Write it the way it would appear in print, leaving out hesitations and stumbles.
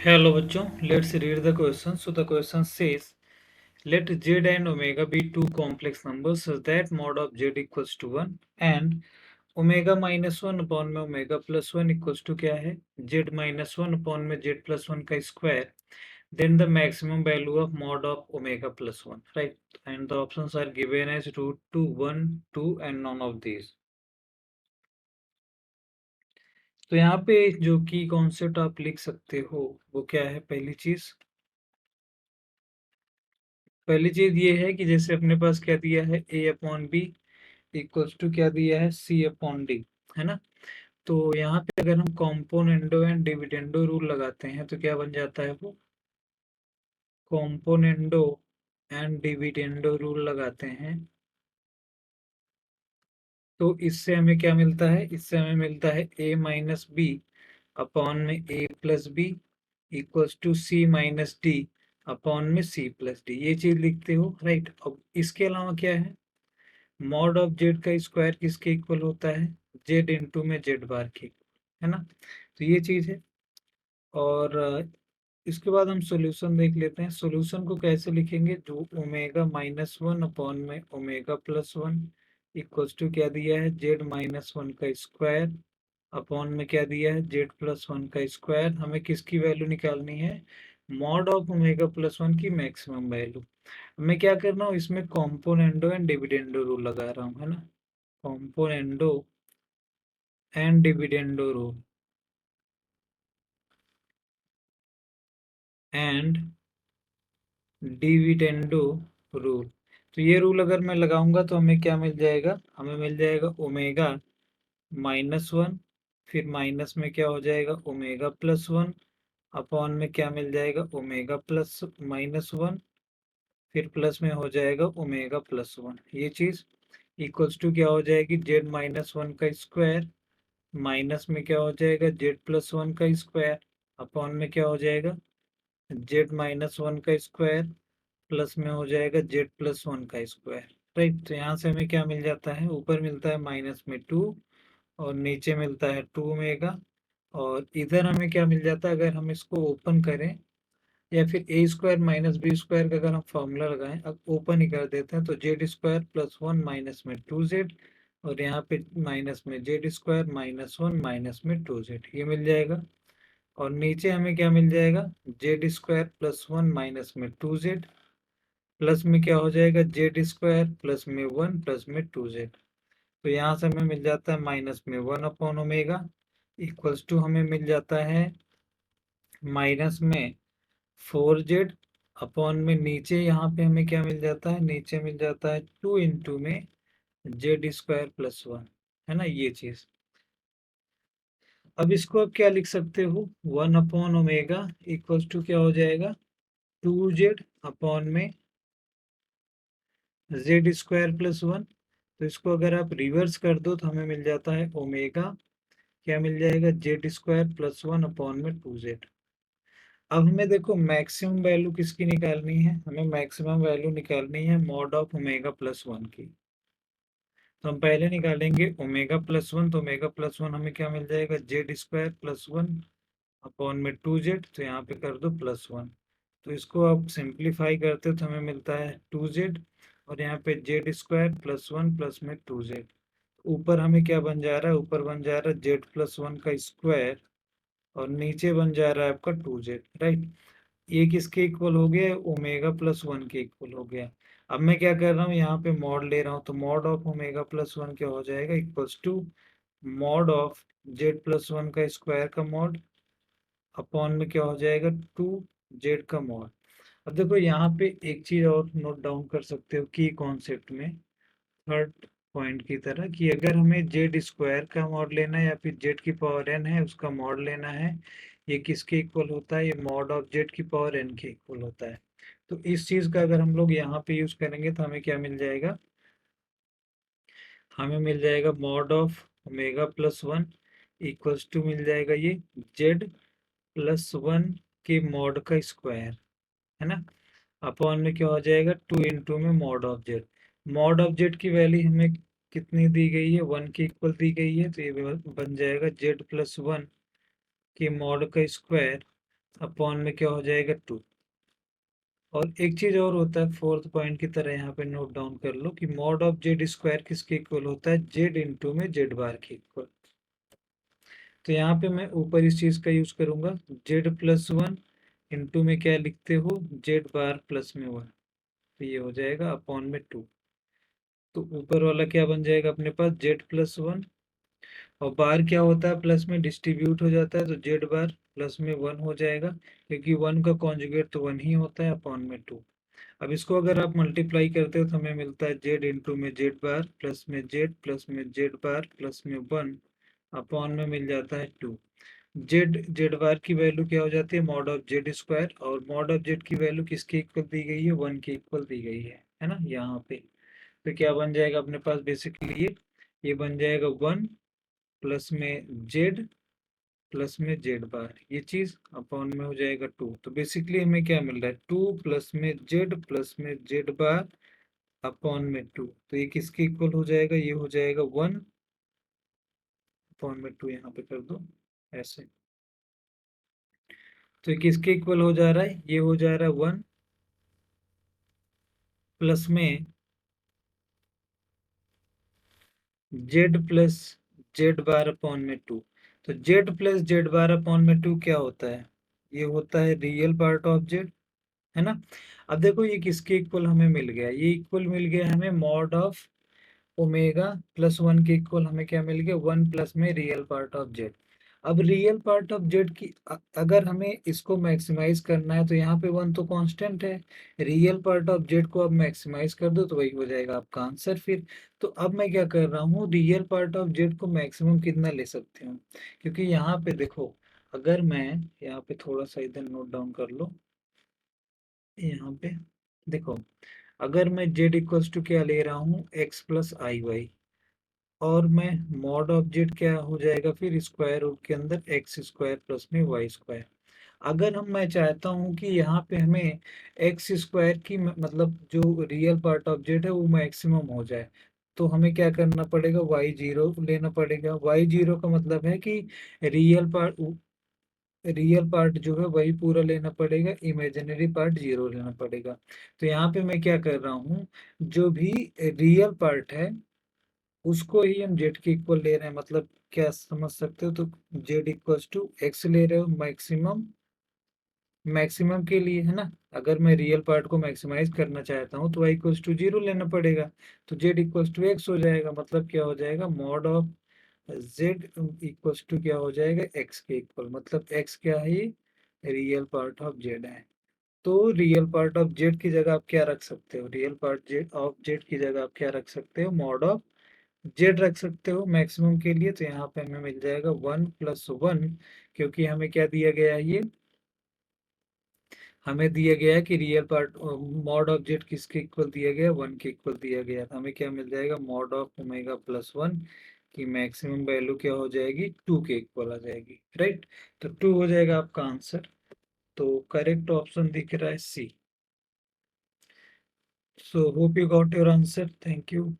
Hello बच्चों, let's read the question. So the question says, let z and omega be two complex numbers such that mod of z equals to 1 and omega minus 1 upon में omega plus 1 equals to क्या है z minus 1 upon में z plus 1 का square, then the maximum value of mod of omega plus 1, right? And the options are given as root 2, 1, 2 and none of these. तो यहाँ पे जो की concept आप लिख सकते हो वो क्या है? पहली चीज ये है कि जैसे अपने पास क्या दिया है, a upon B equals to क्या दिया है, c अपॉन डी, है ना। तो यहाँ पे अगर हम कॉम्पोनेंडो एंड डिविडेंडो रूल लगाते हैं तो क्या बन जाता है वो, कॉम्पोनेंडो एंड डिविडेंडो रूल लगाते हैं तो इससे हमें क्या मिलता है, इससे हमें मिलता है a माइनस बी अपॉन में a plus B equals to c minus D upon में c प्लस डी। ये चीज लिखते हो, राइट। अब इसके अलावा क्या है, मॉड ऑफ जेड का स्क्वायर किसके इक्वल होता है, जेड इंटू में जेड बार के, है ना। तो ये चीज है। और इसके बाद हम सॉल्यूशन देख लेते हैं। सॉल्यूशन को कैसे लिखेंगे, जो ओमेगा माइनस 1 अपॉन में ओमेगा प्लस 1 इक्वल्स टू क्या दिया है, जेड माइनस 1 का स्क्वायर अपॉन में क्या दिया है, जेड प्लस 1 का स्क्वायर। हमें किसकी वैल्यू निकालनी है, मॉड ऑफ ओमेगा प्लस 1 की मैक्सिमम वैल्यू। मैं क्या कर रहा हूँ, इसमें कॉम्पोनेंडो एंड डिविडेंडो रूल लगा रहा हूँ, है ना। Componendo and dividendo rule and dividendo rule. तो ये रूल अगर मैं लगाऊंगा तो हमें क्या मिल जाएगा, हमें मिल जाएगा ओमेगा माइनस 1, फिर माइनस में क्या हो जाएगा ओमेगा प्लस 1 अपॉन में क्या मिल जाएगा ओमेगा प्लस माइनस 1, फिर प्लस में हो जाएगा ओमेगा प्लस 1। ये चीज इक्वल्स टू क्या हो जाएगी, जेड माइनस 1 का स्क्वायर माइनस में क्या हो जाएगा, जेड प्लस 1 का स्क्वायर अपॉन में क्या हो जाएगा, जेड माइनस 1 का स्क्वायर प्लस में हो जाएगा जेड प्लस 1 का स्क्वायर, राइट। तो यहाँ से हमें क्या मिल जाता है, ऊपर मिलता है माइनस में 2 और नीचे मिलता है 2 ओमेगा। और इधर हमें क्या मिल जाता है, अगर हम इसको ओपन करें या फिर ए स्क्वायर माइनस बी स्क्वायर का अगर हम फॉर्मूला लगाएं, अब ओपन ही कर देते हैं तो जेड स्क्वायर प्लस 1 माइनस में 2z और यहाँ पे माइनस में जेड स्क्वायर माइनस 1 माइनस में 2z, ये मिल जाएगा। और नीचे हमें क्या मिल जाएगा, जेड स्क्वायर प्लस 1 माइनस में 2z प्लस में क्या हो जाएगा, जेड स्क्वायर प्लस में 1 प्लस में 2z। तो यहाँ से हमें मिल जाता है माइनस में 1 अपॉन ओमेगा इक्वल्स टू हमें मिल जाता है माइनस में 4z अपॉन में नीचे यहाँ पे हमें क्या मिल जाता है, नीचे मिल जाता है 2 इंटू में जेड स्क्वायर प्लस 1, है ना। ये चीज अब इसको आप क्या लिख सकते हो, 1 अपॉन ओमेगा इक्वल्स टू क्या हो जाएगा 2z अपॉन में जेड स्क्वायर प्लस 1। तो इसको अगर आप रिवर्स कर दो तो हमें मिल जाता है ओमेगा, क्या मिल जाएगा, जेड स्क्वायर प्लस 1 अपॉन में 2z। अब हमें देखो मैक्सिमम वैल्यू किसकी निकालनी है, हमें मैक्सिमम वैल्यू निकालनी है मॉड ऑफ ओमेगा प्लस 1 की। तो हम पहले निकालेंगे ओमेगा प्लस 1, तो ओमेगा प्लस 1 हमें क्या मिल जाएगा, जेड स्क्वायर प्लस 1 अपॉन में 2z, तो यहाँ पे कर दो प्लस 1। तो इसको आप सिंप्लीफाई करते हो तो हमें मिलता है 2z और यहाँ पे जेड स्क्वायर प्लस 1 प्लस में 2z। ऊपर हमें क्या बन जा रहा है, ऊपर बन जा रहा है जेड प्लस 1 का स्क्वायर और नीचे बन जा रहा है आपका 2z, राइट। ये किसके इक्वल हो गया, ओमेगा प्लस 1 के इक्वल हो गया। अब मैं क्या कर रहा हूँ, यहाँ पे मॉड ले रहा हूँ तो मॉड ऑफ ओमेगा प्लस 1 क्या हो जाएगा, equals to mod of Z plus 1 का स्क्वायर का मॉड अपॉन में क्या हो जाएगा 2z का मॉड। अब देखो यहाँ पे एक चीज और नोट डाउन कर सकते हो की कॉन्सेप्ट में, थर्ड पॉइंट की तरह, कि अगर हमें जेड स्क्वायर का मॉड लेना है या फिर जेड की पावर एन है उसका मॉड लेना है, ये किसके इक्वल होता है, ये मॉड ऑफ जेड की पावर एन के इक्वल होता है। तो इस चीज का अगर हम लोग यहाँ पे यूज करेंगे तो हमें क्या मिल जाएगा, हमें मिल जाएगा mod of omega plus 1 equals to मिल जाएगा ये जेड प्लस 1 के मॉड का स्क्वायर, है ना। अपॉन में क्या हो जाएगा 2 इंटू में mod of Z. Mod of Z की वैल्यू हमें कितनी दी गई है, 1 के इक्वल दी गई है, तो ये बन जाएगा जेड प्लस 1 के मॉड का स्क्वायर अपॉन में क्या हो जाएगा 2। और एक चीज और होता है फोर्थ पॉइंट की तरह, यहाँ पे नोट डाउन कर लो कि मॉड ऑफ जेड स्क्वायर किसके इक्वल होता है, जेड इंटू में जेड बार के इक्वल। तो यहाँ पे मैं ऊपर इस चीज का यूज करूंगा, जेड प्लस वन इंटू में क्या लिखते हो, जेड बार प्लस में वन। तो ये हो जाएगा अपॉन में 2। तो ऊपर वाला क्या बन जाएगा अपने पास, जेड प्लस वन, और बार क्या होता है, प्लस में डिस्ट्रीब्यूट हो जाता है, तो जेड बार प्लस में वन हो जाएगा, क्योंकि वन का कॉन्जुगेट तो वन ही होता है, अपॉन में 2। अब इसको अगर आप मल्टीप्लाई करते हो तो हमें मिलता है जेड इंटू में जेड बार प्लस में जेड बार प्लस में वन, अपॉन में मिल जाता है 2। जेड जेड बार की वैल्यू क्या हो जाती है, मॉड ऑफ जेड स्क्वायर, और मॉड ऑफ जेड की वैल्यू किसके इक्वल दी गई है, वन के इक्वल दी गई है ना यहाँ पे। तो क्या बन जाएगा अपने पास बेसिकली ये बन जाएगा वन प्लस में जेड प्लस में जेड बार, ये चीज अपॉन में हो जाएगा 2। तो बेसिकली हमें क्या मिल रहा है, 2 प्लस में जेड प्लस में जेड बार अपॉन में 2। तो ये किसके इक्वल हो जाएगा, ये हो जाएगा 1 अपॉन में 2, यहाँ पे कर दो ऐसे। तो ये किसके इक्वल हो जा रहा है, ये हो जा रहा है 1 प्लस में Z plus Z bar upon में 2। तो Z plus Z bar upon में 2 क्या होता है, ये होता है रियल पार्ट ऑफ जेड, है ना। अब देखो ये किसके इक्वल हमें मिल गया, ये इक्वल मिल गया हमें mod of omega plus one के इक्वल हमें क्या मिल गया, वन प्लस में रियल पार्ट ऑफ जेड। अब रियल पार्ट ऑफ जेड की अगर हमें इसको मैक्सिमाइज करना है तो यहाँ पे वन तो कांस्टेंट है, रियल पार्ट ऑफ जेड को अब मैक्सिमाइज कर दो तो वही हो जाएगा आपका आंसर फिर। तो अब मैं क्या कर रहा हूँ, रियल पार्ट ऑफ जेड को मैक्सिमम कितना ले सकते हूँ, क्योंकि यहाँ पे देखो, अगर मैं यहाँ पे थोड़ा सा इधर नोट डाउन कर लो, यहाँ पे देखो, अगर मैं जेड इक्वल्स टू क्या ले रहा हूँ, एक्स प्लस आई वाई, और मैं मॉड ऑफ जेड क्या हो जाएगा फिर, स्क्वायर रूट के अंदर एक्स स्क्वायर प्लस में वाई स्क्वायर। अगर मैं चाहता हूँ कि यहाँ पे हमें एक्स स्क्वायर की मतलब जो रियल पार्ट ऑफ जेड है वो मैक्सिमम हो जाए, तो हमें क्या करना पड़ेगा, वाई जीरो लेना पड़ेगा। वाई जीरो का मतलब है कि रियल पार्ट रियल पार्ट जो है वही पूरा लेना पड़ेगा, इमेजिनरी पार्ट जीरो लेना पड़ेगा। तो यहाँ पे मैं क्या कर रहा हूँ, जो भी रियल पार्ट है उसको ही हम जेड के इक्वल ले रहे हैं, मतलब क्या समझ सकते हो, तो जेड इक्वल्स टू एक्स ले रहे हो मैक्सिमम, मैक्सिमम के लिए, है ना। अगर मैं रियल पार्ट को मैक्सिमाइज करना चाहता हूँ तो y इक्वल्स टू जीरो लेना पड़ेगा, तो जेड इक्वल्स टू एक्स हो जाएगा, मतलब क्या हो जाएगा, mod of Z equals to क्या हो जाएगा, एक्स के इक्वल, मतलब एक्स क्या है, ये रियल पार्ट ऑफ जेड है। तो रियल पार्ट ऑफ जेड की जगह आप क्या रख सकते हो, real part Z of Z की जगह आप क्या रख सकते हो, मॉड ऑफ जेड रख सकते हो मैक्सिमम के लिए। तो यहाँ पे हमें मिल जाएगा वन प्लस वन, क्योंकि हमें क्या दिया गया है, ये हमें दिया गया है कि real part mod of Z किसके इक्वल दिया गया, वन के इक्वल दिया गया, तो हमें क्या मिल जाएगा, mod of omega plus one की मैक्सिमम वैल्यू क्या हो जाएगी, टू के इक्वल आ जाएगी, राइट। तो टू हो जाएगा आपका आंसर। तो करेक्ट ऑप्शन दिख रहा है C. So hope you got your answer, thank you.